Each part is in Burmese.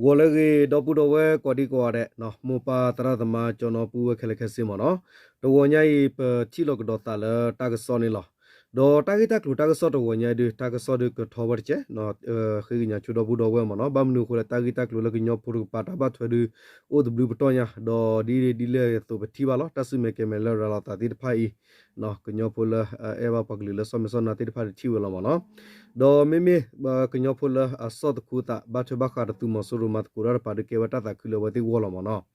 Walagi Dopudowe, Quadiquade, no, Mopa, Taradama, Jonopu, Kelekasimono, the Wanyai per Chilok Dotala, Tagasonilo. Do Tagita Clutagasot, Wanya do Tagasodic Toverche, not Hina Chudobudo Womono, Bamnu, Tagita Clulagino Puru Patabat, or the Blue Batonia, do Dile to Tivalo, Tasumake Melora, did Pai, no, Canyopula, Eva Paglila, Somison, Native Party Chivalomano. Do Mimi, Canyopula, a sort of Kuta, Batubaka, to Mosuru Matkura, Padikevata, Kulawati Wolomono.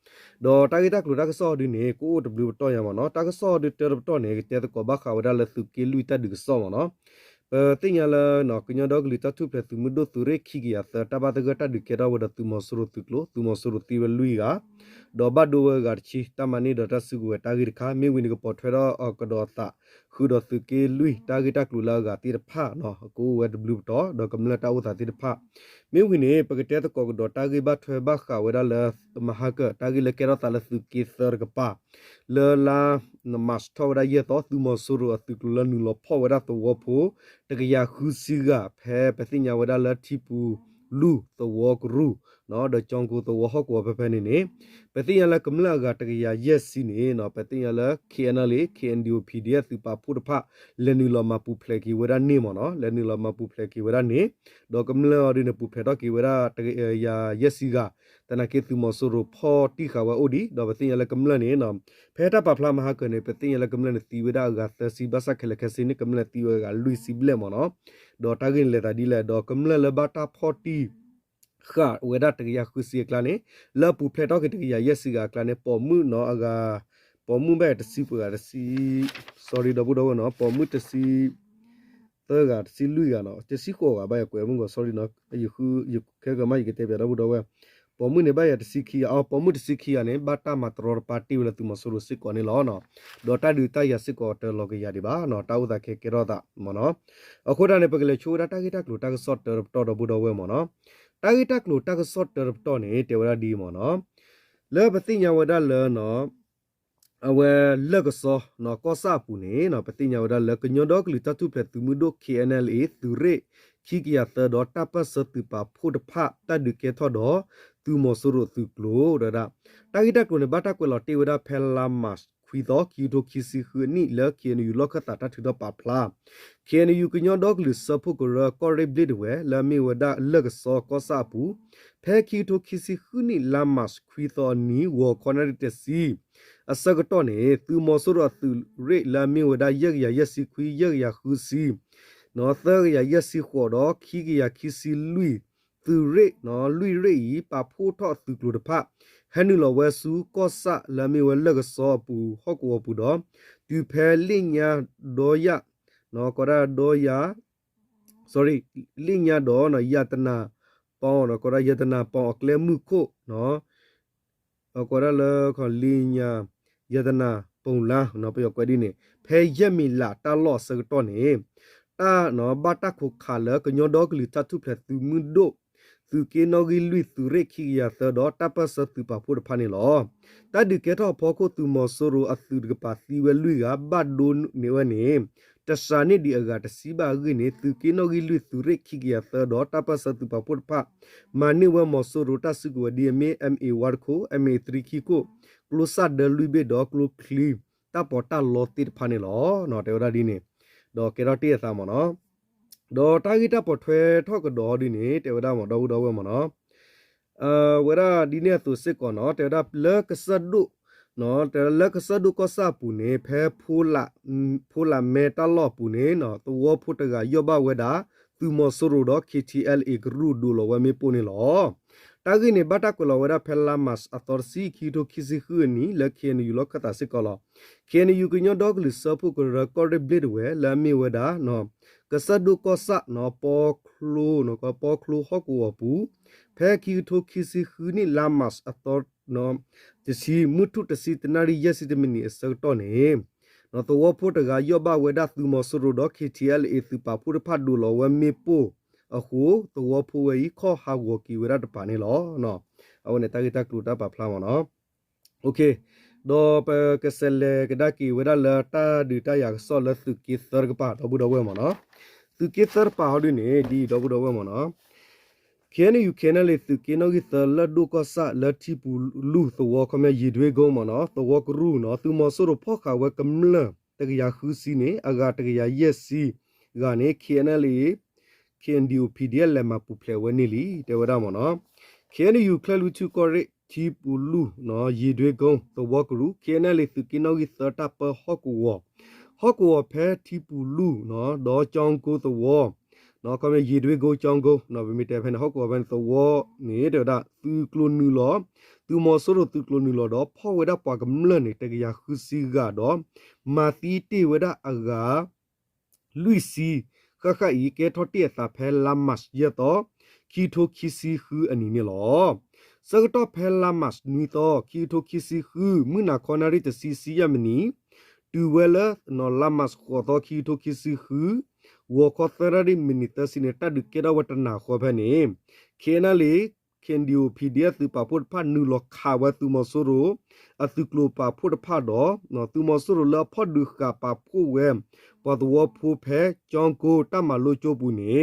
Do Tagita Clutagaso, Dine, Ko, the Blue Toyamano, Tagaso, the Terratone, Tetkobaka, Wadala to Kiluita de Somono. Tingala, no, Kenya dog lita to Petumudo to Rekigia, Tabatagata, the Kera with a Tumosuru Tuklo, Tumosuru Tiva Luiga, Do Badu Garchi, Tamani, the Tasugu, Tagirka, me winning a portrait or Kodota, Hudo Tuki, Lui, Tagita Klulaga, Tirpa, no, go at the blue door, the Kamlata with a Tirpa. Me winning, Pagata Kogo, Tagibat, Baka, with a left Mahaka, Tagila Kerata, Tuki, Thurgapa, La Mastoda Yeto, Tumosuru, Tukulan, Power at the Wapo. Tagaya Husiga, Pe Petinya Wadala Tipu Lu, the walk ru, no, the Jongo the Wahok of Penine, Petia la Kumlaga Tagaya, yes, sine, no, Petia la Kianale, Kiandu PDF, the Papurpa, Lenula Mapu Pleki with a name, no, Lenula Mapu Pleki with a name, Documla in a Pupedoki with a Yesiga, then I get to Mosuru, Po Tikawa Odi, Dovatia la Kumlani, no, Peta Papla Mahakane, Petia la Kumlani, with a Sibasa Kelakasini, Kumlati, Louis Blemono, Dotagin Letadilla, Documla Labata Poti. Ha, whether the Yakusi clane, La Pupetok, Yesiga clane, Pomu no aga, Pomu bet Sipu at sea, sorry, the Buddha no, Pomu to see Thurgat, see Luiano, Tesico, by a Quemungo, sorry, no, you can get a Buddha. Pomune by at Siki or Pomut Siki and Bata Matror party will to Masuru Sik on Ilono. Dota Duta Yasiko Logayadiba, no Tauda Kekerota, Mono. A Koda Nepagachura Tagita Clutag sorter of Todo Buddha Mono. Tagita Clutag sorter of Tony, Tevra di Mono. Lebathina would learn no. Awe Legaso, no Cosa Pune, no Patina would learn Yodok Litatu Petumudo KNLA Ture. Kikia third or tapa sertipa put a part that the Ketodo. Tu Mosuru tu Glo, da Tagita Kunabata Quiloti with a Pelamas, Quido, Kito Kisi Huni, Lucky and you look at that to the papla. Can you can your dog list Sapukura, Corre Blidware, La me with that Legaso Cosapu, Pekito Kisi Huni, Lamas, Quido ni, war corner to sea. A Sagatone, Tu Mosuru tu rate La me with that Yagia Yesi Qui Yagia Husi. No third Yesi Hodo, Kigia Kisi Louis. Tu rate no Louis Ray, Papo taught to glue the pap. Henula Wesu, Cosa, Lami will leg a saw pu, Hoko pudo. Tu pair linya doya, no cora doya. Sorry, linya do no yatana, pon or cora yatana pon, clemuco, no. A cora le con linya yatana, pon la, no pay your quadine. Pay yemi la, ta loss a tone. Ta no bata cook color, can your dog little to pet to mundo. Tu Kinogi Louis to Rekia third or tapas to Papur Panilo. That the get up Poco to Mosoro at the Pati Luiga, but don't never name. Tasani the Agata Siba Guinea to Kinogi Louis to Rekia third or tapas to Papur Pa. Maniwa Mosoro Tasugo DMA MA Warco MA3 Kiko. Closa de Louis Dog look clean. Tapota loted Panilo, not Euradine. Do Kerati Thamono. Do Tagita portrait talk a dodine, Tevada Modo, whether dinner to sick or not, Tevada Lurk Sadu, no, Lurk Sadu Cosapune, Pe Pula Metal Pune, no, to war Putaga Yoba Weda, Tu Mosurudo, KTL Igrudulo, Wemi Punilo. Tagini Batacola, whether Pelamas, Athorsi, Kito Kisihuni, Lucky and you look at a sicola. Can you can your dog list Sapu recorded blidware, Lami Weda, no. Kasadu kosa no po klu no ko po klu hokuapu peki to kisi huni lamas ator no tisi mutu tisi tenari yesitimini esotone no to wopotaga yoba weda tu mosuru do KTL ethipa purpadu lo wemepo ahu to wopo we ko hawoki weda pani lo no awone tagita kluta pa plama no okay do pe kesele kedaki weda la ta dita ya so la tu ki sargpa do budo we mo no Tu get her powder, di double over mono. Can you can a little kino with the laduka sa latipu lu the walk on a yidwe gomana, the walk runa, to Mosoro poka welcome le, the Yahusine, Agataga yesi, Gane, Kianali, can you PDL lema puple wenili, the Wadamana. Can you clearly to correct tipu lu, no yidwe gom, the walk ru, Kianali to kino with the tapper hoku walk. Hoku pair tipu lu, no, do jong go the war. Nó có mấy gì đuôi go chong go nó bị mệt phải nó học qua bên tàu wo nè đều đã từ clone nư lọ từ mò số rồi từ clone nư lọ đó phao với đã qua cầm lên này tại cái khứ xì gà đó mà tí tí với đã aga Luisi khá khá ý cái thọ tiệt ta phải làm mas giờ đó khi thô khi xì khứ anh nè lọ sau đó phải làm mas nuôi to khi thô khi xì khứมื่อน่ะคนอะไรจะxì ya mình ní từ về là nó làm mas khó to khi thô khi xì khứ Wokothari minita sineta dukera watana khobane kenali kendio pds tu paput pha nu lo khawa tu mosoro atuklo paput pha do no tu mosoro la phodu ka papu we padwo phu phe chongko tamalo chopu ne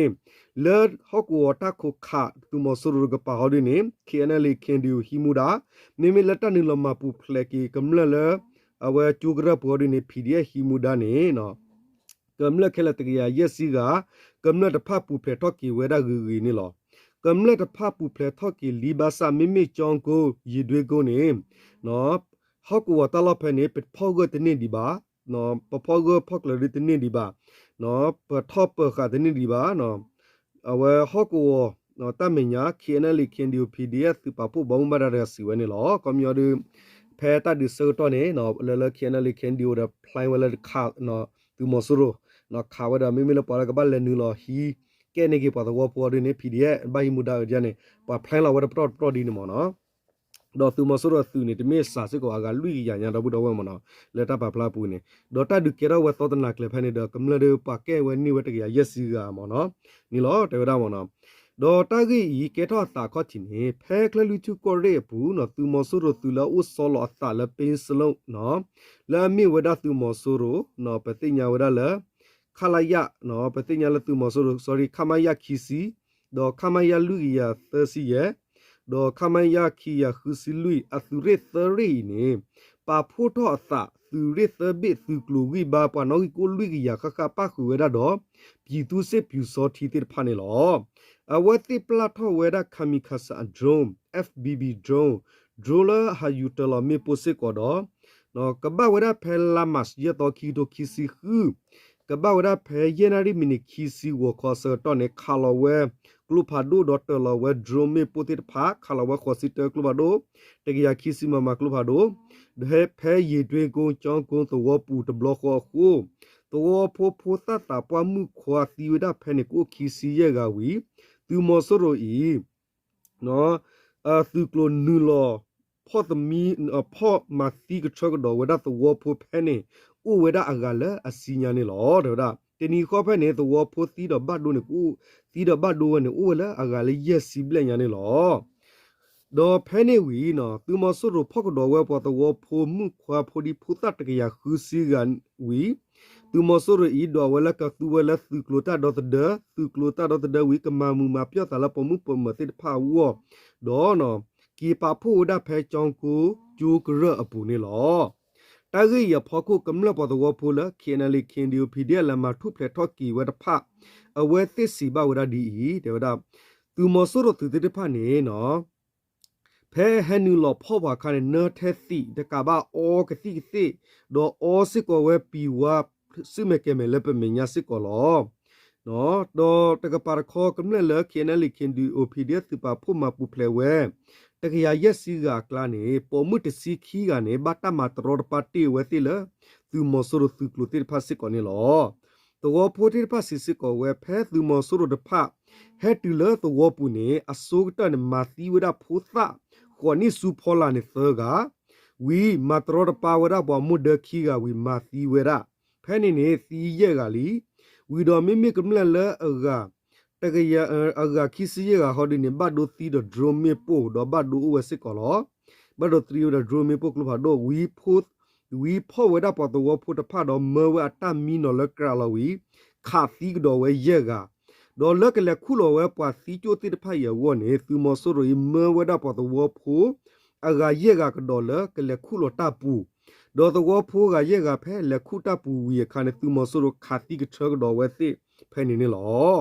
le hokwo ta kho kha tu mosoro ga pa hodi ne kenali kendio himuda mimi lata nu lo mapu phleki kamla le awe chugra podi ne pds himuda ne no cầm lệ khela tgia yesiga cầm lệ tháp pu phe thoki weda gui ni lo cầm lệ tháp pu phe thoki libasa mimi chongko yidwe go ne no hokwa tala phe ne pet phogo tene di ba no phogo phokle ri tene di ba no pa thop kha tene di ba no awe hokwa no tamenya khenali khendio pds tu pa pu bong ba ra si we ni lo kom yo du phe ta du so to ne no le khenali khendio da plai wala kha no tu mo suro nó khá vậy đó mình là bảo là các bạn lên nữa hi cái này cái bảo là qua đi này PDF bài mù đào giờ này bảo plan là vậy đó pro đi nữa mà nó đó từ mà số đó từ này thì mình sẽ có aga lui nhà nhà đó bút đầu mà nó lấy ta bảo plan pu này đó ta được cái đó vậy tao nãy clip này đó cầm là được bảo cái vậy như vậy cái yes ga mà nó như lo tới đó mà nó đó ta cái đó ta có chỉ này phải cái lui chú có rễ pu nó từ mà số đó từ là u số lọ ta là pencil nó là mình vậy đó từ mà số đó nó phải tin nhau vậy đó là Khalaya no patinya la tu moso sorry Khamaya Kisi do Khamaya Lugia Thasiye do Khamaya Kia Husilui Athure Thari ni pa photo sa Thure Thabi tu klugi ba pa no ko lugia kha pa khu weda do pi tu se pu so thi tir phane lo awati platho weda kamikasa drone FBB drone ha utala me pose ko do no kaba weda phela mas ye to ki do kisi huကပောက်ရဖဲယေနာရီမီနီခီစီဝခေါ်စတော့နေခါလဝဲကလူဖာဒိုဒေါ်တော်လဝဲဒရိုမေပိုတစ်ဖာခါလဝဲခေါ်စီတကလူဖာဒိုတကရခီစီမမကလူဖာဒိုဒဟဲဖဲယေတွင်ကုန်းချောင်းကုန်းသဝပူတဘလခေါ်ခုသဝဖိုဖိုတတာပွားမှုခွာတီဝဒဖဲနေကိုခီစီရဲ့ကဝီသူမော်ဆိုရိုဤနော်သူကလိုနူလောဖော့သမီဖော့မာတီကချောကတော်ဝဒသဝဖိုဖဲနေဥဝဒအကလအစီညာနေလောတော့ဒါတနီခေါ်ဖက်နေသဝဖိုသီတော့ဘတ်ဒိုနေကူသီတော့ဘတ်ဒိုနေဥဝလအကလရက်စီပလက်ညာနေလောတော့ဖဲနေဝီနော်သူမဆူရဖောက်တော်ဝဲပေါ်သဝဖိုမှုခွာဖိုဒီဖူတတ်ကရခူစီကန်ဝီသူမဆူရဤတော်ဝလကသူဝလသူကလိုတာတော့တဲ့သူကလိုတာတော့တဲ့ဝီကမမူမပြောတာလပမှုပမတိဖာဝတော့နော်ကီပါဖိုဒါဖဲချောင်းကိုကျူကရအပူနေလောတာဂိယဖောကုကမ္လပတဝဖူလခေနလီခင်ဒီယိုပီဒီလမထုဖလက်ထော့ကီဝဒဖအဝဲသစ်စီဘဝဒဒီတေဝဒသူမဆူရသူတိဖာနေနော်ဖဲဟန်နူလဖောဘာခါနေနော်သက်စီတကဘာအောကတိစီဒေါ်အောစစ်ကောဝဲပီဝါစိမကေမဲလပမညာစစ်ကောလောနော်ဒေါ်တကပါရခောကမ္လလခေနလီခင်ဒီယိုပီဒီသပါဖုမပူဖလဲဝဲတကရရက်စီကကလာနေပေါ်မှုတစီခီကနေဘတ်တမတရောပါတီဝဲတိလသူမဆူရသူကလူတိဖာစစ်ကောနေလောတောဖိုတိဖာစစ်စစ်ကောဝဲဖဲသူမဆူရဒဖဟဲတူလတောပူနေအစုကတနမာသီဝဒဖူသခေါနိစုဖောလာနေသကဝီမတရောပါဝဒဘမှုဒခီကဝီမာသီဝရဖဲနေနေသီရက်ကလီဝီတော်မိမိကမလလအကတကရအဂါခီစီရဟောဒီနေဘတ်ဒိုသီဒဒရိုမေပိုဒဘတ်ဒိုဝစစ်ကောလောဘတ်ဒိုသီဒဒရိုမေပိုကလဖာဒိုဝီဖောဝဒပတဝဖုတဖာဒမေဝအတမီနိုလကရလဝီခါသီဒိုဝဲရက ဒေါ်လကလည်းခုလောဝဲပွားစီချိုတိတဖိုင်ရဝနေသူမဆိုရမဝဒပေါ်တော့ဝဖိုအဂါယေကဒေါ်လကလည်းခုလောတပူဒေါ်တော့ဖိုကယေကဖဲလက်ခုတပူဝီခါနေသူမဆိုရခါတိကချောဒေါ်ဝဲသိဖဲနေနေလော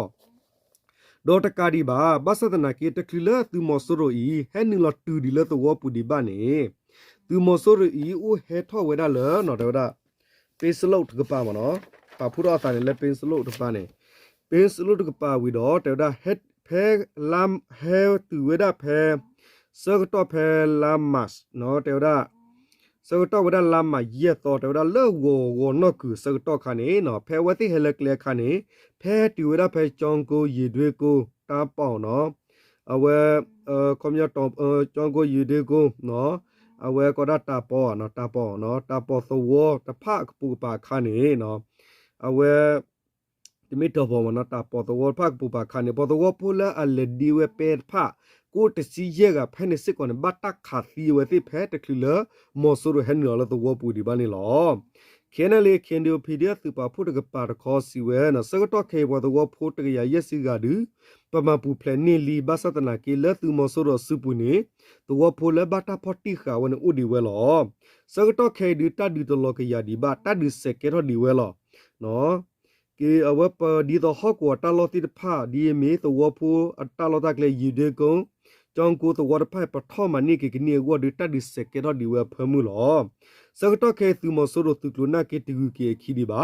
ဒေါ်တကာဒီဘာဘသဒနာကေတကလသူမဆိုရဤဟဲနီလတူဒီလတော့ပူဒီဘာနေသူမဆိုရဤအိုဟဲထောဝဲဒါလနော်ဒေါ်ဒါပေးစလုတ်ကပါမနော်ပါဖူရအတာလည်းပေးစလုတ်တပါနေပေးစလုတ်ကပါဝီတော့ဒေါ်ဒါဟက်ဖဲလမ်ဟဲတူဝဲဒါဖဲစကတော့ဖဲလမ်မတ်နော်ဒေါ်ဒါစကတော့ဝဲဒါလမ်မရက်တော့ဒေါ်ဒါလောဝနော်ကူစကတော့ခါနေနော်ဖဲဝဲတိဟဲလကလေခါနေဖဲတူဝဲဒါဖဲချောင်းကိုရေတွေကိုတားပေါနော်အဝဲကွန်မြတ်တော်ချောင်းကိုရေတွေကိုနော်အဝဲကတာပေါ်နော်တာပေါ်နော်တာပေါ်သဝတဖကပူပါခါနေနော်အဝဲဒီမီတော်ပေါ်မနော်တာပေါ်သဝဖကပူပါခါနေပေါ်သဝပူလာအလဒီဝဲပေဖကိုတစီရဲကဖဲနေစစ်ကောဘတ်တခါစီဝဲတိဖဲတကလမောဆူရဟန်နော်သဝပူဒီပါနေလောခဲနလေခင်ဒီပီဒီအသူပါဖို့တကပါတခေါ်စီဝဲနော်စကတော့ခေပေါ်သဝဖို့တကရရက်စီကဒူပမပူဖလနေလီဘာသတနာကေလသူမောဆူရစုပူနေသဝဖိုလဘတာဖော်တီခါဝနဥဒီဝဲလောစကတော့ခေဒီတဒီတလောကရဒီဘာတဒီစကေရဒီဝဲလောနော်ကေအဝပဒီတော့ဟောကွာတလောတိတဖာဒီမီသဝဖိုအတလောတကလေယူဒေကုံကြောင့်ကိုသဝရဖိုင်ပထောမနိကေကနေဝဒီတဒီစကေရဒီဝဲဖမှုလောစကတော့ခေသူမဆိုရသူကလနာကေတူကေခီဒီဘာ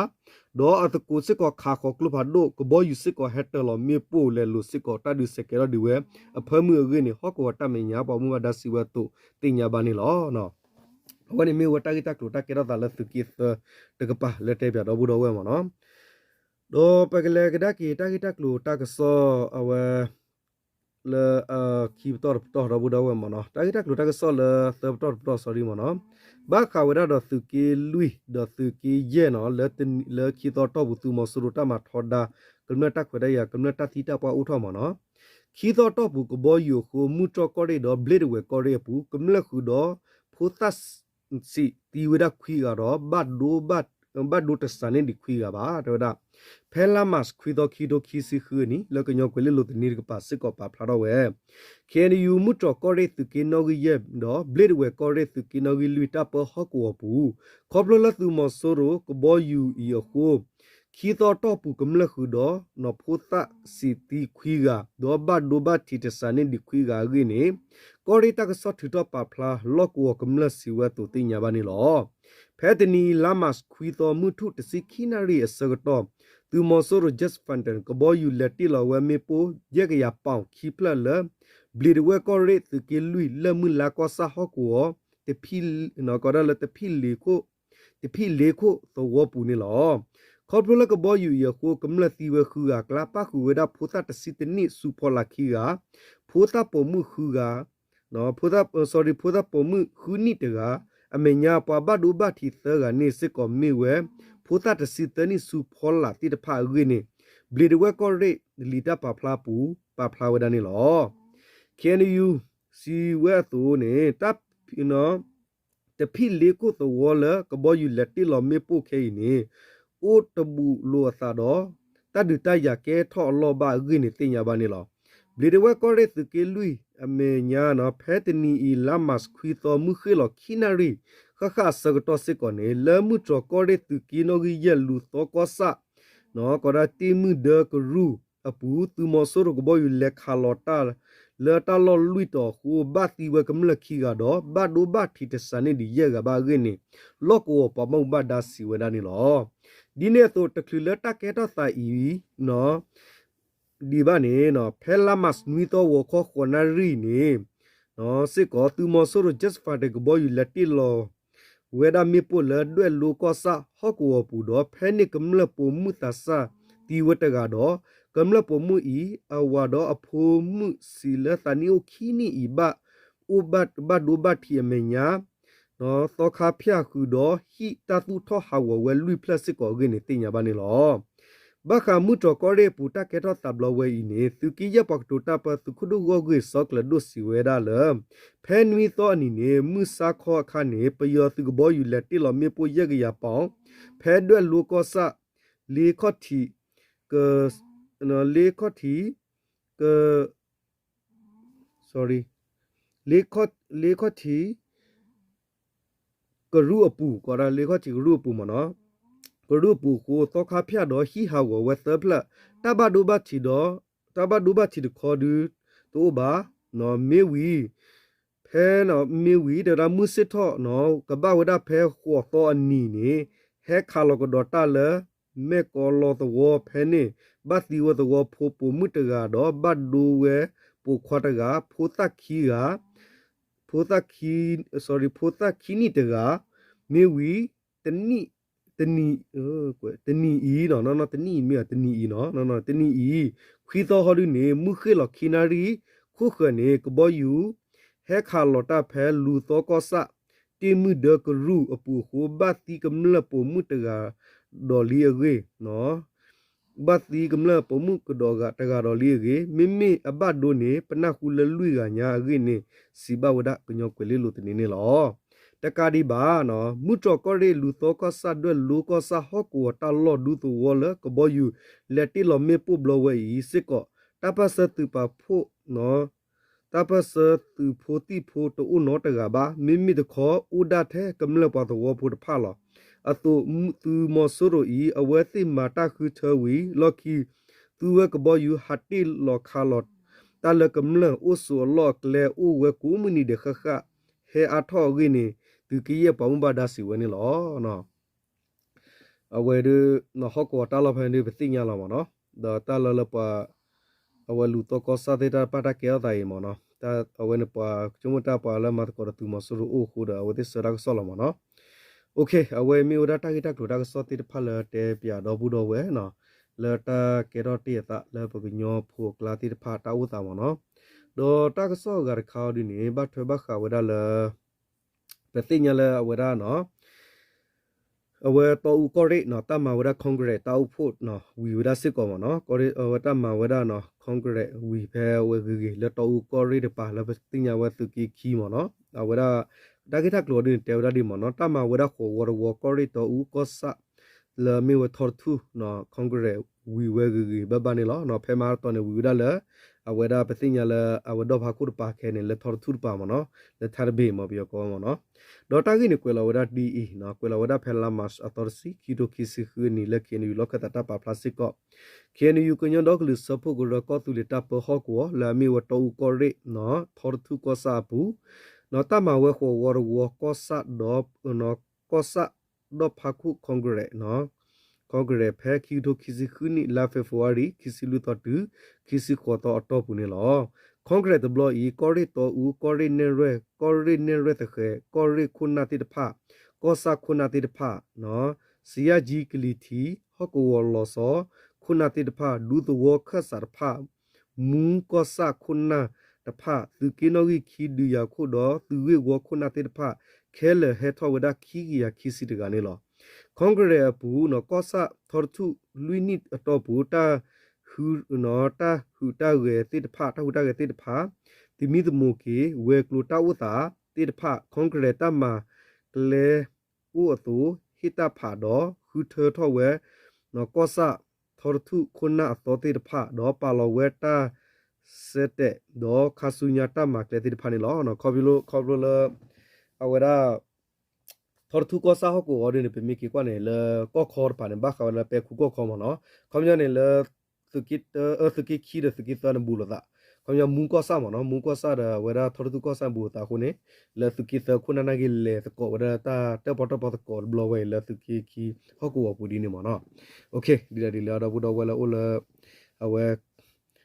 ဒေါ်အတကိုစစ်ကောခါခေါကလဖာဒိုကဘောယူစစ်ကောဟက်တလောမေပိုလေလူစစ်ကောတဒီစကေရဒီဝဲအဖမှုရင်းဟောကွာတမညာပေါ်မှုဒါစီဝဲတုတင်ညာဘာနေလောနော်วันนี้มีวัตถุกิจกลุ่มตะเกียรติละสุกิสตะกปะเลเตเปียดอบุดอเวมเนาะโดปะกะเลกะดะกีตะกิตะกลุ่มตะกซออเวเลคีบตอดอบุดอเวมเนาะตะกิตะกลุ่มตะกซอเลเตบตอสอรีมเนาะบะขาวะดอสุกิลุยดอสุกิเยเนาะเลคีตอตอบุตุมอสุรุตะมาทอดากะเมตะขวะดะยากะเมตะทิตะปะอุทอมเนาะคีตอตอบุกบอยูโคมุตอกอเรดอเบลดเวกอเรปุกะเมละขุดอโพตัสစီတီဝဒခွီကတော့ဘတ်ဒိုတစနေဒီခွီကပါတော့ဒါဖဲလာမတ်ခွီတော့ခီဒိုခီစီခူနီလကညောကွေလလို့တနေကပါစစ်ကောပါဖလာတော့ဝဲခဲနီယူမှုတော့ကောရဲသူကေနောဂီရဲ့တော့ဘလစ်ဝဲကောရဲသူကေနောဂီလူတာပဟကောပူခေါပလလသူမဆိုရိုကဘောယူဤခိုခီတော့တော့ပူကမလခုတော့နော်ဖိုတာစီတီခွီကတော့ဘတ်ဒိုဘတ်တီတစနေဒီခွီကဂီနေကောရီတကဆော့ထူတော့ပါဖလာလော့ကောကမလစီဝဲတူတင်ညာပါနေလောဖဲတနီလာမတ်ခွီတော်မှုထုတစီခိနာရီအစကတော့သူမဆိုရဂျက်ဖန်တန်ကဘောယူလက်တီလောဝဲမေပိုရကရပေါင်ခီပလလဘလီဝဲကောရီသူကေလူလမှုလာကောဆာဟကောတဖီနော်ကောရလတဖီလေကိုသောပူနေလောခေါပလကဘောယူရခိုကမလတီဝခူကကလာပခုဝဒဖိုတာတစီတနိစုဖောလာခီကဖိုတာပမှုခူကနော်ဖိုတာပမှုခူနိတကအမေညာပဘဒူဘတီသကနေစစ်ကောမီဝဲဖိုတာတစီတနိစုဖောလာတိတဖာရင်းနေဘလီဒဝဲကောရိလီတာပဖလာပူပဖလာဝဒနေလောcan you see where to နေတပ်နော်တဖိလေကိုတဝလကဘောယူလက်တီလောမေပိုခဲနေအိုတဘူလောသာတော့တဒူတရကဲထော်လောဘဂိနေတင်ညာပါနေလောဘလီဒဝဲကောရဲသူကေလူအမေညာနော်ဖဲတနီအီလာမတ်ခွီတော်မှုခေလောခိနာရီခခဆကတော့စစ်ကောနေလမှုချောကောရဲသူကီနိုဂီယလူတော့ကောဆာနော်ကောရတီမှုဒကရူအပူသူမဆိုရကဘောယူလက်ခါလောတာလေတာလောလူတော်ဟိုဘတ်တီဝကမလခီကတော့ဘတ်ဒိုဘတ်တီတစနေဒီရဲ့ကဘာဂိနေလောကောပမောဘတ်ဒါစီဝဒနေလောဒီနေ့တော့တခလတကဲတော့သာဤနော်ဒီပါနေနော်ဖဲလာမတ်နွီတော့ဝခေါခွန်နာရီနေနော်စစ်ကောသူမဆိုရဂျက်ဖာတကဘောယူလက်တီလောဝဲဒါမီပိုလဒွဲလူကောဆာဟောကောပူတော့ဖဲနိကမလပမှုတဆာတီဝတကတော့ကမလပမှုဤအဝါတော့အဖိုးမှုစီလသနီယိုခီနီဤဘဥဘတ်ဘဒူဘတ်တီမညာနော်သောခါဖျာခုတော့ဟိတတူထောဟာဝဝဲလူပလတ်စစ်ကောဂိနေတင်ညာပါနေလောဘခမှုတော့ကောရဲပူတကဲတော့တဘလဝဲဤနေသူကီရပတ်တူတာပသူခုဒူဂိုဂိဆော့ကလဒုစီဝဲဒါလဖဲနွီတော့အနီနေမှုစာခေါခါနေပယောသူကဘောယူလက်တီလောမေပိုရကရပေါင်ဖဲတွဲလူကောဆာလီခော့တီက လေခော့တီက sorry လေခော့တီကရူအပူကောရာလေခော့တီကရူအပူမနော်ကရူပူကိုတော့ခါဖျားတော့ဟီဟာဝဝက်သပလတဘဒူဘတီတော့တဘဒူဘတီတခေါ်ဒူတိုဘာနော်မေဝီဖဲနော်မေဝီဒရာမုစစ်တော့နော်ကဘဝဒဖဲခေါ်တော့အနီနေဟဲခါလောကဒေါ်တာလေမေကောလောတော့ဖဲနေဘတ်ဒီဝတော့ဖိုပူမုတကတော့ဘတ်ဒူဝဲပူခေါ်တကဖိုတခီကဖိုတခီ sorry ဖိုတခီနီတကမေဝီတနီတနီကွတနီအီနော်တနီမြေတနီအီနော်တနီအီခွီတော်ဟော်ဒီနေမုခေလခိနာရီခုခနေကဘောယူဟဲခါလော်တာဖဲလူသောကောဆာတီမူဒကရူအပူခိုဘတ်တီကမလပိုမုတကဒေါ်လီအဂေနော်ဘတ်တီကမလပိုမုကဒေါ်ကတကဒေါ်လီအဂေမိမိအဘတ်ဒိုနေပနခုလလူကညာအဂေနေစီဘဝဒကညောကွေလီလိုတနေနေလောတကာဒီဘာနော်မုတောကောရီလူသောကဆတ်ဒွဲလူကဆာဟောကိုတလောဒူတူဝလကဘောယူလက်တီလောမေပုဘလဝဲဤစစ်ကောတပစတူပါဖို့နော်တပစတူဖို့တီဖို့တူနော်တကဘာမိမိတခေါ်ဥဒတဲ့ကမလပတော်ဖို့တဖလာအတူသူမဆူရိုဤအဝဲသိမာတာခုချဝီလော်ကီသူဝဲကဘောယူဟတ်တီလောခါလော့တလကမလဥဆူလော့ကလေဥဝဲကူမနီdeခခဟဲအထောဂိနေသူကီရပုံဘာဒါစီဝနေလောနော်အဝဲဒနော်ဟောကောတာလဖန်ဒီပတိညာလောမနော်ဒါတာလလပအဝဲလူတော့ကောစာဒေတာပတာကေအတိုင်းမနော်တာအဝဲနပချုံမတာပါလမတ်ကောတူမဆူအိုခုဒါဝတိစရာကဆောလမနော်โอเคအဝဲမီဝဒတာဂီတာကလိုတာကစောတိဖလတဲပြတော့ဘူးတော့ဝဲနော်လတာကေတော့တိတာလပကညောဖိုကလာတိဖာတာဥတာမနော်ဒေါ်တာကစောကရခါဒီနေဘတ်ထွေဘခဝဒါလပတိညာလဝရနော်အဝဲတော့ဥကောရိနော်တမဝရကွန်ဂရက်တောက်ဖို့နော်ဝီဝရစစ်ကောမနော်ကောရိဝတမဝရနော်ကွန်ဂရက်ဝီဖဲဝဲဂီလတော့ဥကောရိတပါလပတိညာဝသူကီခီမနော်အဝရဒါကိတာကလိုဒီတေဝရဒီမနော်တမဝရခိုဝရဝကောရိတော့ဥကောဆာလမီဝထော်သူနော်ကွန်ဂရက်ဝီဝဲဂီဘဘနီလောနော်ဖဲမာတော့နေဝီဝရလအဝဒပတိညာလအဝဒဘာကုပါခဲနေလက်ထော်သူပါမနော်လက်သရဘေမပြောကောမနော်ဒေါ်တာကိနေကွေလဝဒဒီအီနော်ကွေလဝဒဖဲလာမတ်အတော်စီကီတိုကီစီခူနီလက်ခေနီလောကတတာပါပလတ်စတစ်ကောခေနီယူကညောဒေါကလူစဖို့ကိုရကောတူလီတပ်ပဟောကောလာမီဝတောကောရိနော်ထော်သူကောစာပူနော်တမဝဲခိုဝရဝကောဆာဒေါနော်ကောဆာဒေါဖာခုကွန်ဂရက်နော်ကွန်ဂရက်ဖဲကီတိုကီစီခူနီလာဖေဖော်ဝါရီကီစီလူတော်တူကီစီခေါ်တော့အတော့ပူနေလောကွန်ဂရက်တဘလီကော်ရီတိုဦးကော်ရီနေရဲတခဲကော်ရီခုနာတိတဖကောဆာခုနာတိတဖနော်စီယာဂျီကလီတီဟောကောဝလောဆောခုနာတိတဖဒူတဝခဆာဖမူကောဆာခုနာတဖသူကီနိုဂီခီဒူယာခုတော့သူဝေဝခုနာတိတဖခဲလေဟဲထောဝဒခီဂီယာခီစီတကနေလောကွန်ဂရက်ပူနော်ကောဆာထော်ထုလူနိအတော့ပူတာဟူနော်တာဟူတာဝဲတိတဖတာဟူတာဝဲတိတဖတိမီတမိုကေဝဲကလိုတာဝတာတိတဖကွန်ဂရက်တမကလေဥအတူဟိတဖာတော့ဟူထောထောဝဲနော်ကောဆာထော်ထုခုနာအတော်တိတဖတော့ပါလောဝဲတာစက်တဲ့တော့ခါဆူညာတမကလေတိတဖနေလောနော်ခေါ်ဘီလိုလအဝရာထော်သူကောစာဟကိုအော်ဒီနေပမီကီကွာနေလကောခေါ်ပါနေဘာခါလပဲခုကောခေါ်မနော်ခေါမနေလသူကိသူကိခီရသူကိသနဘူလတာခေါမမူကောစာမနော်မူကောစာရဝရာထော်သူကောစာဘူတာခုနေလသူကိသခုနာနာဂီလေတကောဝရာတာတပေါ်တပေါ်တကောဘလဝဲလသူကိခီဟကိုပူဒီနေမနော်โอเคဒီလာတော့ဘူတော့ဝဲလာအိုလအဝဲ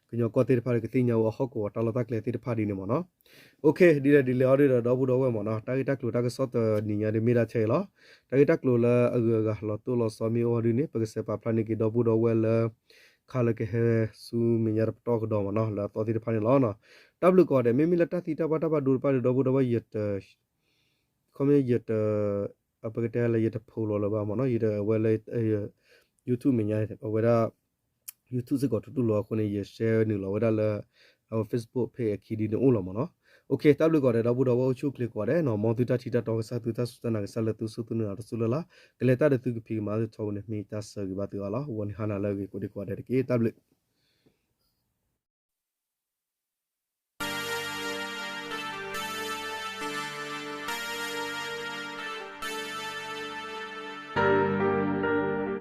ကညကောတေဖာကတိညာဝဟကောတလတကလေတေဖာဒီနေမနော်โอเคဒီလေအော်ဒီတော့ဘူးတော့ဝဲမနော်တာဂီတက်လိုတာကစောတနီညာဒီမီရာချေလောတာဂီတက်လိုလာအဂဂလောတူလောဆမီအော်ဒီနေပကစပါဖလာနေကီတော့ဘူးတော့ဝဲလာခါလကဟဲဆူမီညာတော့တော့မနော်လာတော်တေဖာနေလောနော်တဘလကောတဲ့မီမီလတာတီတာပါတာပါဒူပါတော့ဘူးတော့ဝဲယက်ခမယက်အပကတဲလေယက်ဖိုလောလာပါမနော်ယက်ဝဲလေ YouTube မညာဝဲတာYouTube စကောတူလောခုနေရ share နေလောဝဒါလာour Facebook page ခီဒီနိုလောမနော်โอเคတပ်လို့ကောတဲ့တော့ဘူးတော့ချို click ကောတဲ့နော်မော်တူတာချီတာတော့ဆာတူတာစတနာဆလတူစုတူနာရဆူလလာကလေတာတဲ့သူကဖီမာချောနေမိတာဆာကဘာတူလာဝန်ဟာနာလာကိုဒီကောတဲ့ကေတပ်လို့